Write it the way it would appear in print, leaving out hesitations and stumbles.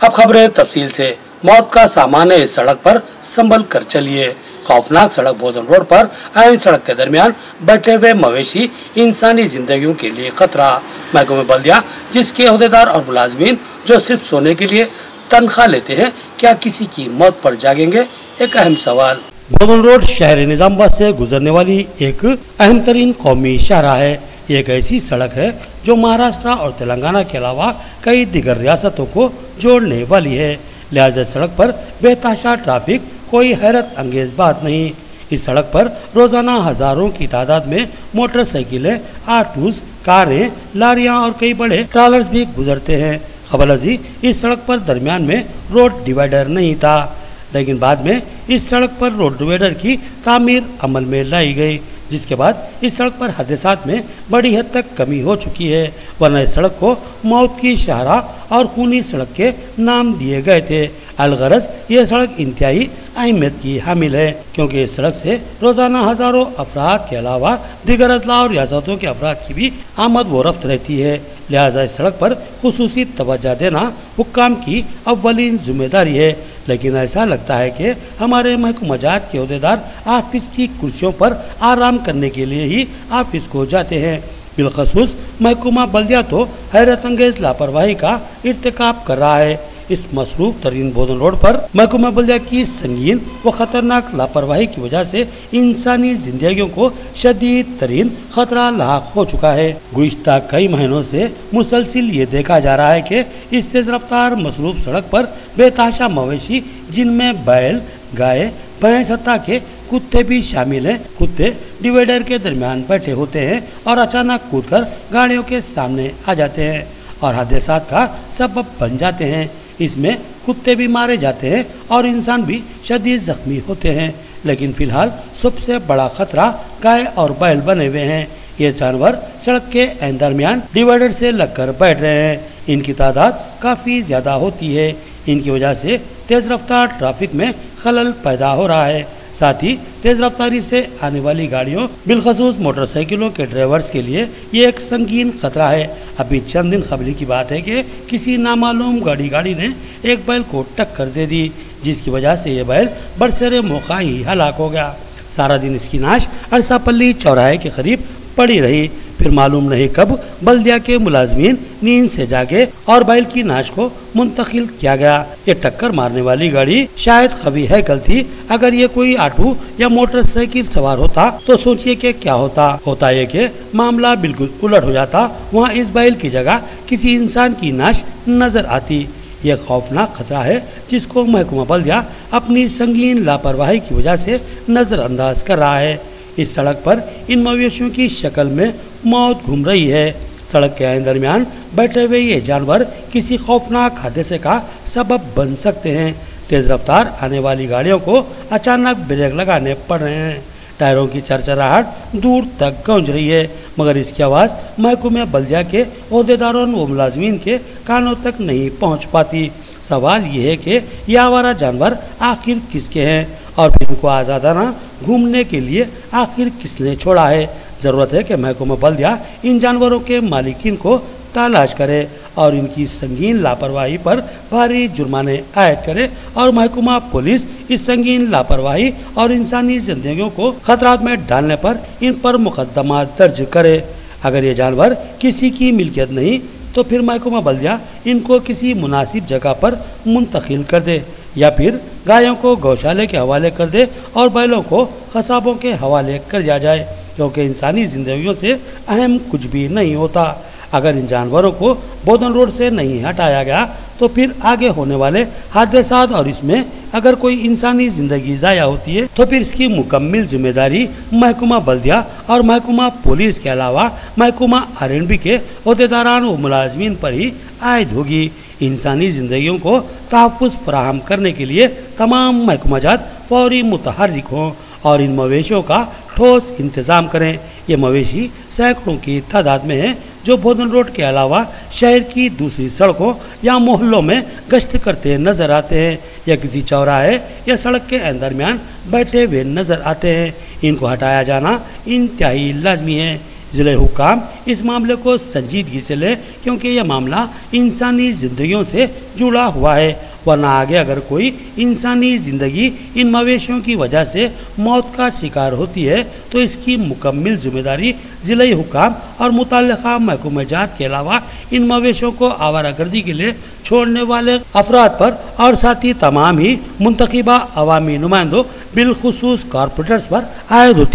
अब खबरें तफसील से। मौत का सामान है इस सड़क पर, संभल कर चलिए। खौफनाक सड़क बोधन रोड पर आयन सड़क के दरमियान बैठे हुए मवेशी इंसानी जिंदगियों के लिए खतरा। महकमे बल्दिया जिसके अहदेदार और मुलाजमीन जो सिर्फ सोने के लिए तनख्वाह लेते हैं, क्या किसी की मौत पर जागेंगे? एक अहम सवाल। बोधन रोड शहर निजामाबाद से गुजरने वाली एक अहम तरीन कौमी शाहराह है। ये एक ऐसी सड़क है जो महाराष्ट्र और तेलंगाना के अलावा कई दिगर रियासतों को जोड़ने वाली है। लिहाजा सड़क पर बेतहाशा ट्रैफिक कोई हैरत अंगेज बात नहीं। इस सड़क पर रोजाना हजारों की तादाद में मोटरसाइकिलें, ऑटोज, कारें, लारियां और कई बड़े ट्रॉलर्स भी गुजरते हैं। खबरजी इस सड़क पर दरमियान में रोड डिवाइडर नहीं था, लेकिन बाद में इस सड़क पर रोड डिवाइडर की तामीर अमल में लाई गई, जिसके बाद इस सड़क पर हादसात में बड़ी हद तक कमी हो चुकी है। वरना इस सड़क को मौत की शाहराह और खूनी सड़क के नाम दिए गए थे। अलगरज ये सड़क इंतहाई अहमियत की हामिल है, क्योंकि इस सड़क से रोजाना हजारों अफराद के अलावा दिगर अजला और रियासतों के अफराद की भी आमद व रफ्त रहती है। लिहाजा इस सड़क पर खुसूसी तवज्जो देना हुक्काम की अव्वलीन जिम्मेदारी है। लेकिन ऐसा लगता है कि हमारे महकूमजात के अहदेदार ऑफिस की कुर्सियों पर आराम करने के लिए ही ऑफिस को जाते हैं। बिलखसूस महकूमा बल्दिया तो हैरत अंगेज लापरवाही का इर्तिकाब कर रहा है। इस मसरूफ तरीन बोधन रोड पर महकूमा बल्दिया की संगीन व खतरनाक लापरवाही की वजह से इंसानी जिंदगियों को शदीद तरीन खतरा लाक हो चुका है। गुज़िश्ता कई महीनों से मुसलसिल ये देखा जा रहा है कि इस तेज रफ्तार मसरूफ सड़क पर बेतहाशा मवेशी, जिनमें बैल, गाय, भैंस हत्ता के कुत्ते भी शामिल हैं, कुत्ते डिवाइडर के दरमियान बैठे होते हैं और अचानक कूदकर गाड़ियों के सामने आ जाते हैं और हादसात का सबब बन जाते हैं। इसमें कुत्ते भी मारे जाते हैं और इंसान भी शदीद जख्मी होते हैं। लेकिन फिलहाल सबसे बड़ा खतरा गाय और बैल बने हुए हैं। ये जानवर सड़क के दरमियान डिवाइडर से लगकर बैठ रहे हैं। इनकी तादाद काफ़ी ज़्यादा होती है। इनकी वजह से तेज़ रफ्तार ट्रैफिक में खलल पैदा हो रहा है। साथ ही तेज रफ्तारी से आने वाली गाड़ियों, बिलखसूस मोटरसाइकिलों के ड्राइवर्स के लिए ये एक संगीन खतरा है। अभी चंद दिन कबल की बात है कि किसी नामालूम गाड़ी ने एक बैल को टक्कर दे दी, जिसकी वजह से ये बैल बरसरे मौका ही हलाक हो गया। सारा दिन इसकी नाश अरसापल्ली चौराहे के करीब पड़ी रही। फिर मालूम नहीं कब बल्दिया के मुलाजमीन नींद से जागे और बैल की नाश को मुंतकिल किया गया। ये टक्कर मारने वाली गाड़ी शायद कभी हैकल थी। अगर ये कोई ऑटो या मोटरसाइकिल सवार होता तो सोचिए कि क्या होता है कि मामला बिल्कुल उलट हो जाता। वहाँ इस बैल की जगह किसी इंसान की नाश नजर आती। यह खौफनाक खतरा है जिसको महकमा बल्दिया अपनी संगीन लापरवाही की वजह से नजरअंदाज कर रहा है। इस सड़क पर इन मवेशियों की शक्ल में मौत घूम रही है। सड़क के दरमियान बैठे हुए ये जानवर किसी खौफनाक हादसे का सबब बन सकते हैं। तेज रफ्तार आने वाली गाड़ियों को अचानक ब्रेक लगाने पड़ रहे हैं। टायरों की चरचराहट दूर तक गूंज रही है, मगर इसकी आवाज़ महकूमे बल्दिया के अहदेदारों व मुलाजमीन के कानों तक नहीं पहुंच पाती। सवाल ये है कि यह आवारा जानवर आखिर किसके हैं और फिर इनको आज़ादाना घूमने के लिए आखिर किसने छोड़ा है। ज़रूरत है कि महकमा बल्दिया इन जानवरों के मालिकीन को तलाश करे और इनकी संगीन लापरवाही पर भारी जुर्माने आयद करे और महकमा पुलिस इस संगीन लापरवाही और इंसानी जिंदगियों को खतरात में डालने पर इन पर मुकदमा दर्ज करे। अगर ये जानवर किसी की मिल्कियत नहीं तो फिर महकमा बल्दिया इनको किसी मुनासिब जगह पर मुंतकिल कर दे या फिर गायों को गौशाले के हवाले कर दे और बैलों को कसाबों के हवाले कर दिया जाए, क्योंकि इंसानी जिंदगियों से अहम कुछ भी नहीं होता। अगर इन जानवरों को बोधन रोड से नहीं हटाया गया तो फिर आगे होने वाले हादसात और इसमें अगर कोई इंसानी ज़िंदगी ज़ाया होती है तो फिर इसकी मुकम्मल जिम्मेदारी महकमा बल्दिया और महकमा पुलिस के अलावा महकमा आर&बी के अहदेदारान व मुलाजमीन पर ही आयद होगी। इंसानी ज़िंदगियों को तहफ़्फ़ुज़ फराहम करने के लिए तमाम महकमाजात फौरी मुतहर्रिक हों और इन मवेशियों का ठोस इंतज़ाम करें। ये मवेशी सैकड़ों की तादाद में हैं जो बोधन रोड के अलावा शहर की दूसरी सड़कों या मोहल्लों में गश्त करते नजर आते हैं या किसी चौराहे या सड़क के दरमियान बैठे हुए नजर आते हैं। इनको हटाया जाना इंतहाई लाजमी है। ज़िले हुक्काम इस मामले को संजीदगी से लें, क्योंकि यह मामला इंसानी ज़िंदगियों से जुड़ा हुआ है, वरना आगे अगर कोई इंसानी ज़िंदगी इन मवेशियों की वजह से मौत का शिकार होती है तो इसकी मुकम्मल जिम्मेदारी ज़िले हुक्काम और मुतल्लिका महकूमा जात के अलावा इन मवेशियों को आवारागर्दी के लिए छोड़ने वाले अफराद पर और साथ ही तमाम ही मुंतखबा अवामी नुमाइंदों बिलखुसूस कॉरपोरेटर्स पर आयद होती है।